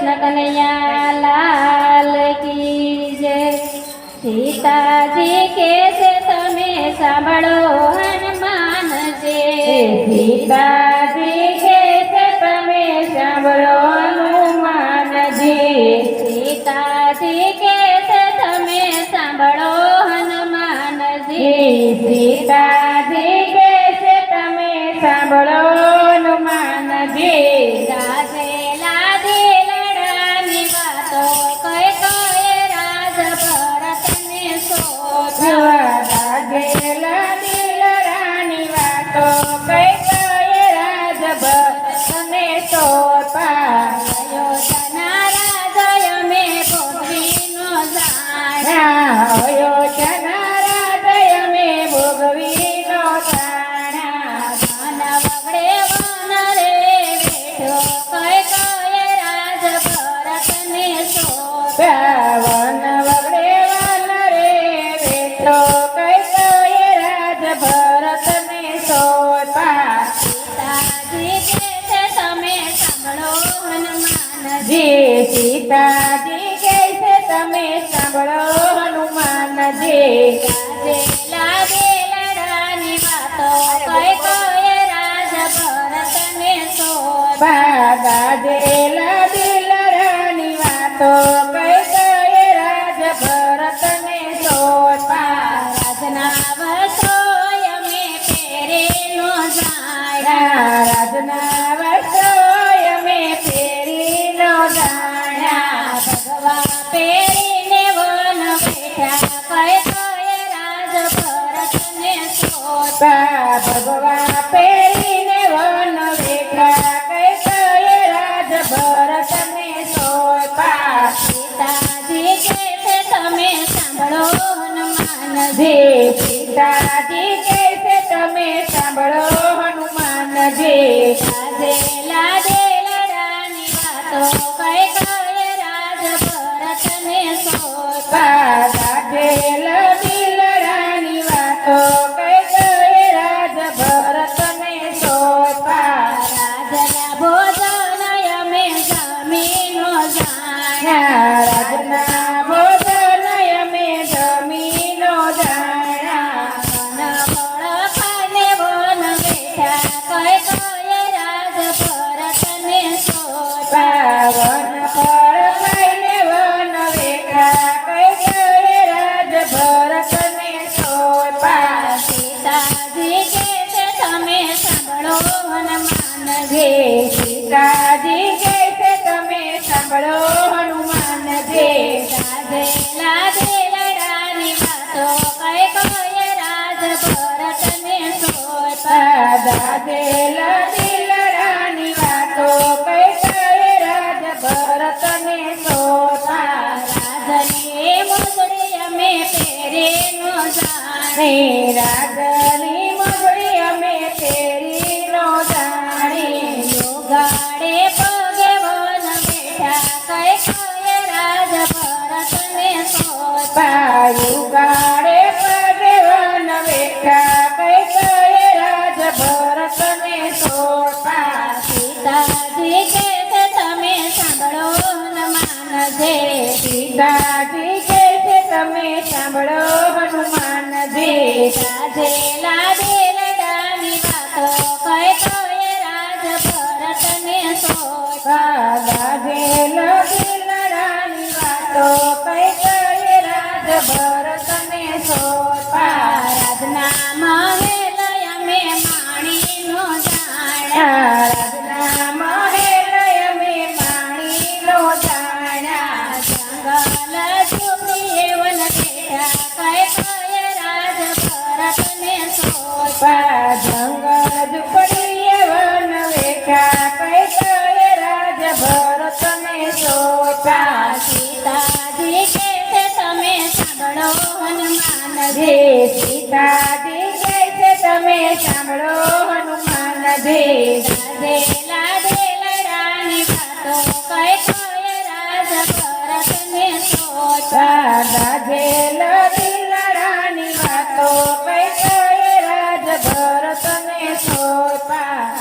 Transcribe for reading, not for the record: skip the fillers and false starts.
कृष्ण कन्हैया लाल की जय। सीताजी के से तमे सांभळो हनुमान जी। सीताजी के से तमे सांभळो हनुमान जी। सीताजी के से तमे सांभळो हनुमान जी। सीताजी के से तमे सांभळो हनुमान जी। गाजेला दिलडानी वातो कय कय राज भरतने सोधा। गाजेला दिलडानी वातो कय कय राज भरतने सोधा। अयोध्या राजय में भोगवीनो जाणा। अयोध्या राजय में भोगवीनो जाणा। धन वगडे वन रे बेठो कय कय राज भरतने सोधा। वन वगडे वन रे बेठो कय कय राज भरतने सोधा। सीताजी के तमे सांभळो हनुमान जी सीताजी कैसे तमे सांभळो हनुमान जी। गाजेला दिलडानी वातो कय कय राज भरतने सोधा। गाजेला दिलडानी वातो कय कय राज भरतने सोधा। राजना वसोय में फेरेनो जाणा। राजना वसोय में फेरी नो जाणा। भगवा पेरीने वन बैठा कय कय राज भरतने सोधा। भगवा पेरीने वन बेठा कय कय राज भरतने सोधा। सीताजी के तमे सांभळो हनुमान जी। सीताजी कैसे तमे सांभळो हनुमान जी। गाजेला दिलडानी वातो कय कय राज भरतने सोधा। गाजेला दिलडानी वातो कय कय राज भरतने सोधा। राजला भोजनय में जमीनो जाणा। राजना भोजनय में जमीनो जाणा। वन बळ खाने वन बेठा कय कय राज भरतने सोधा। वन फळ खाईने वन बेठा कय कय राज भरतने सोधा। सीताजी के तमे सांभळो हनुमान जी। सीताजी कैसे तमे सांभळो हनुमान जी। गाजेला दिलडानी वातो कय कय राज भरतने सोधा। गाजेला दिलडानी वातो कय कय राज भरतने सोधा। राजने मुगडीय में फेरेनो जाणे। राजनी मगडी अमे फेरी नो जाणी। योगाडे पगे वन बेठा कय कय राज भरतने सोधा। युगाडे पगे वन बेठा कय कय राज भरतने सोधा। सीताजी के तमे सांभळो हनुमान जी। सीताजी कैसे तमे सांभळो हनुमान जी। गाजेला दिलडानी वातो कय कय राज भरतने सोधा। गाजेला दिलडानी वातो कय कय राज भरतने सोधा। राजना महेलय में माणीनो जाणा। राजना महेलय में माणीनो जाणा। जंगल झुपडीए वन बेठा कय कय राज भरतने सोधा। जंगल झुपडी वन बेठा कय कय राज भरतने सोधा। सीताजी के तमे सांभळो हनुमान जी। सीताजी कैसे तमे सांभळो हनुमान जी। गाजेला दिलडानी वातो कय कय राज भरतने सोधा। गाजेला